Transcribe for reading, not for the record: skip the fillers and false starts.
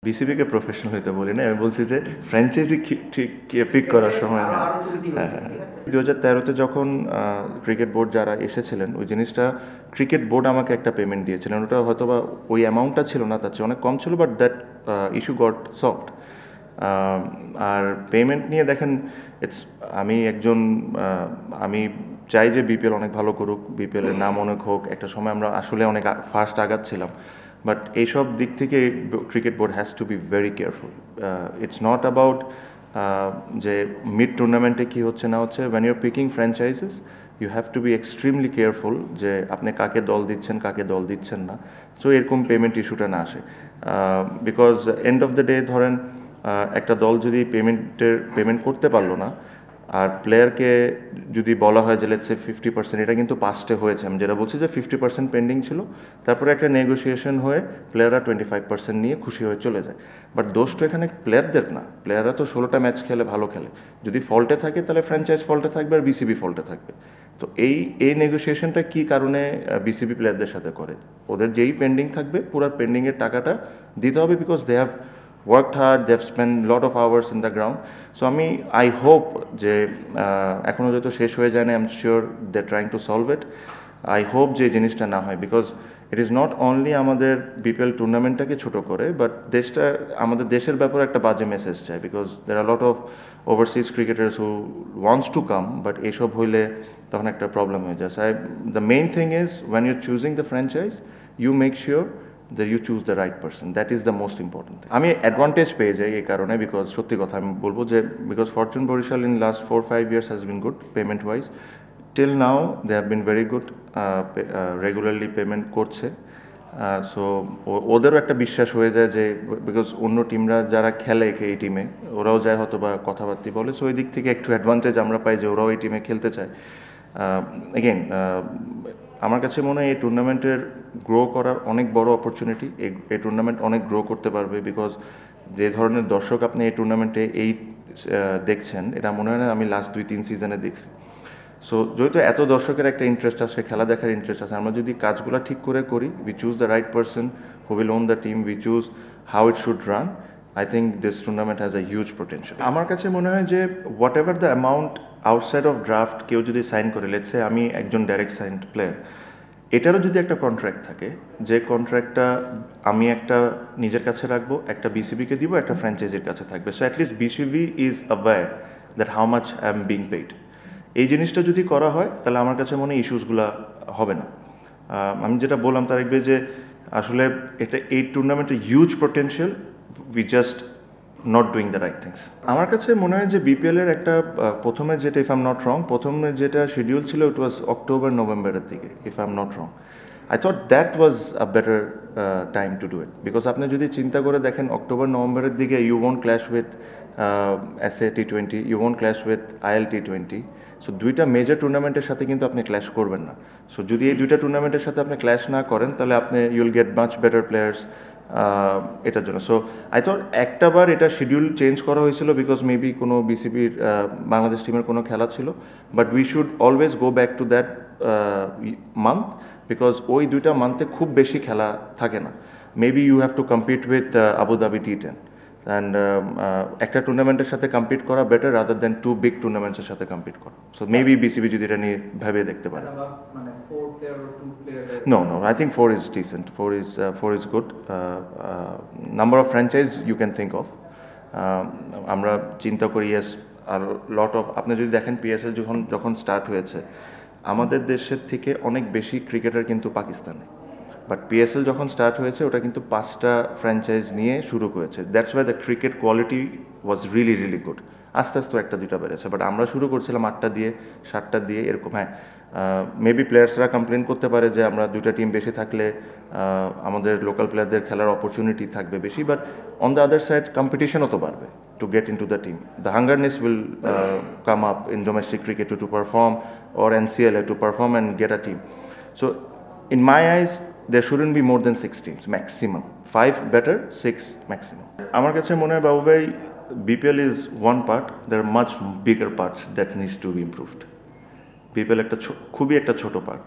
বিসিবিকে professional হইতে বলি না, আমি বলছি যে ফ্র্যাঞ্চাইজি ঠিক পিক করার সময়। হ্যাঁ, হ্যাঁ, হ্যাঁ। 2013-তে যখন ক্রিকেট বোর্ড যারা এসেছিলেন, ওই জিনিসটা ক্রিকেট বোর্ড আমাকে একটা পেমেন্ট দিয়েছিলেন। ওটা হয়তো বা ওই অ্যামাউন্টটা ছিল না, তার চেয়ে অনেক কম ছিল, but that issue got solved. আর পেমেন্ট নিয়ে দেখেন, আমি একজন আমি চাই যে বিপিএল অনেক ভালো করুক, বিপিএলের নাম অনেক হোক। একটা সময় আমরা আসলে অনেক ফার্স্ট আগাচ্ছিলাম, বাট এইসব দিক থেকে cricket board has to be very careful. It's not about যে মিড টুর্নামেন্টে কী হচ্ছে না হচ্ছে। When your picking franchises, you have to be extremely careful যে আপনি কাকে দল দিচ্ছেন, কাকে দল দিচ্ছেন না, সো এরকম পেমেন্ট ইস্যুটা না আসে। Because end of the day ধরেন একটা দল যদি পেমেন্ট করতে পারলো না, আর প্লেয়ারকে যদি বলা হয় যে লেটস সে 50%, এটা কিন্তু পাস্টে হয়েছে, আমি যেটা বলছি যে 50% পেন্ডিং ছিল, তারপরে একটা নেগোসিয়েশন হয়ে প্লেয়াররা 25% নিয়ে খুশি হয়ে চলে যায়। বাট দোষ তো এখানে প্লেয়ারদের না, প্লেয়াররা তো 16টা ম্যাচ খেলে, ভালো খেলে। যদি ফল্টে থাকে তাহলে ফ্র্যাঞ্চাইজ ফল্টে থাকবে আর বিসিবি ফল্টে থাকবে। তো এই নেগোসিয়েশনটা কী কারণে বিসিবি প্লেয়ারদের সাথে করে? ওদের যেই পেন্ডিং থাকবে পুরো পেন্ডিংয়ের টাকাটা দিতে হবে, because they have worked hard, they've spent lot of hours in the ground. So I hope যে এখনও যেহেতু শেষ হয়ে যায় না, I am sure they trying to solve it. I hope যে জিনিসটা না হয়, because it is not only আমাদের বিপিএল টুর্নামেন্টটাকে ছোট করে, বাট আমাদের দেশের ব্যাপারে একটা বাজে মেসেজ চাই, because there are lot of overseas cricketers who wants to come, but এইসব হইলে তখন একটা প্রবলেম হয়ে যায়। The main thing is when you're choosing the franchise, you make sure that you choose the right person. That is the most important thing. আমি advantage পেয়ে যাই এই কারণে, বিকজ সত্যি কথা আমি বলবো যে because Fortune Barishal in last 4-5 years has been good payment wise. Till now they have been very good, regularly payment করছে। সো ওদেরও একটা বিশ্বাস হয়ে যায় যে, বিকজ অন্য টিমরা যারা খেলে এই টিমে, ওরাও যায় হয়তো বা কথাবার্তা বলে, সো ওই দিক থেকে একটু অ্যাডভান্টেজ আমরা পাই যে ওরাও এই টিমে খেলতে চায়। এগেইন আমার কাছে মনে হয় এই টুর্নামেন্টের গ্রো করার অনেক বড় অপরচুনিটি। এই টুর্নামেন্ট অনেক গ্রো করতে পারবে, বিকজ যে ধরনের দর্শক আপনি এই টুর্নামেন্টে দেখছেন, এটা মনে হয় না আমি লাস্ট 2-3 সিজনে দেখছি। সো যেহেতু এত দর্শকের একটা ইন্টারেস্ট আছে, খেলা দেখার ইন্টারেস্ট আছে, আমরা যদি কাজগুলো ঠিক করে করি, we choose the right person who will won the team, we choose how it should run, I think this tournament has a huge potential. আমার কাছে মনে হয় যে what ever the amount outside of draft কেউ যদি sign করে, let's say আমি একজন ডাইরেক্ট সাইন্ড প্লেয়ার, এটারও যদি একটা কন্ট্রাক্ট থাকে, যে কন্ট্রাক্টটা আমি একটা নিজের কাছে রাখবো, একটা বিসিবিকে দিব, একটা ফ্র্যাঞ্চাইজির কাছে থাকবে, so at least BCB is aware that how much I am being paid. এই জিনিসটা যদি করা হয়, তাহলে আমার কাছে মনে হয় ইস্যুসগুলো হবে না। আমি যেটা বললাম তার একবে যে আসলে এই টুর্নামেন্টের huge potential, we just not doing the right things. আমার কাছে মনে হয় যে বিপিএলের একটা প্রথমে যেটা, if I am not wrong, প্রথমে যেটা শিডিউল ছিল, ইট ওয়াজ অক্টোবর-নভেম্বরের দিকে, if I am not wrong. I thought that was a better time to do it, because আপনি যদি চিন্তা করে দেখেন অক্টোবর-নভেম্বরের দিকে you won't clash with SA T20, you won't clash with IL T20. So দুইটা মেজর টুর্নামেন্টের সাথে কিন্তু আপনি ক্ল্যাশ করবেন না। সো যদি এই দুইটা টুর্নামেন্টের সাথে আপনি ক্ল্যাশ না করেন, তাহলে আপনি ইউল গেট মাচ বেটার প্লেয়ার্স এটার জন্য। সো আই থট একটাবার এটা শিডিউল চেঞ্জ করা হয়েছিল, বিকজ মেবি কোনো বিসিবির বাংলাদেশ টিমের কোনো খেলা ছিল, but we should always go back to that month, because ওই দুইটা মান্থে খুব বেশি খেলা থাকে না। Maybe you have to compete with Abu Dhabi টি10, অ্যান্ড একটা টুর্নামেন্টের সাথে কম্পিট করা বেটার রাদার দ্যান 2 বিগ টুর্নামেন্টসের সাথে কম্পিট করা। সো মেবি বিসিবি যদি এটা নিয়ে ভেবে দেখতে পারে। No, I think 4 is decent. 4 is good. Number of franchise you can think of. আমরা চিন্তা করি, yes, আর লট অফ, আপনি যদি দেখেন পিএসএল যখন স্টার্ট হয়েছে, আমাদের দেশের থেকে অনেক বেশি ক্রিকেটার কিন্তু পাকিস্তানে, বাট পিএসএল যখন স্টার্ট হয়েছে ওটা কিন্তু 5টা ফ্র্যাঞ্চাইজ নিয়ে শুরু করেছে। That's why the cricket quality was really really good. আস্তে আস্তে 1-2টা বেড়েছে, বাট আমরা শুরু করছিলাম 8টা দিয়ে, 7টা দিয়ে, এরকম। হ্যাঁ, মেবি প্লেয়ার্সরা কমপ্লেন করতে পারে যে আমরা 2টা টিম বেশি থাকলে আমাদের লোকাল প্লেয়ারদের খেলার অপরচুনিটি থাকবে বেশি, but on the other side কম্পিটিশনও তো বাড়বে to get into the team. The hungerness will come up in domestic cricket to perform, or NCLA to perform and get a team. So in my eyes, there shouldn't be more than 6 teams maximum. 5 better, 6 maximum. আমার কাছে মনে হয় বাবু ভাই, BPL is one part, there are much bigger parts that needs to be improved. BPL খুবই একটা ছোট part.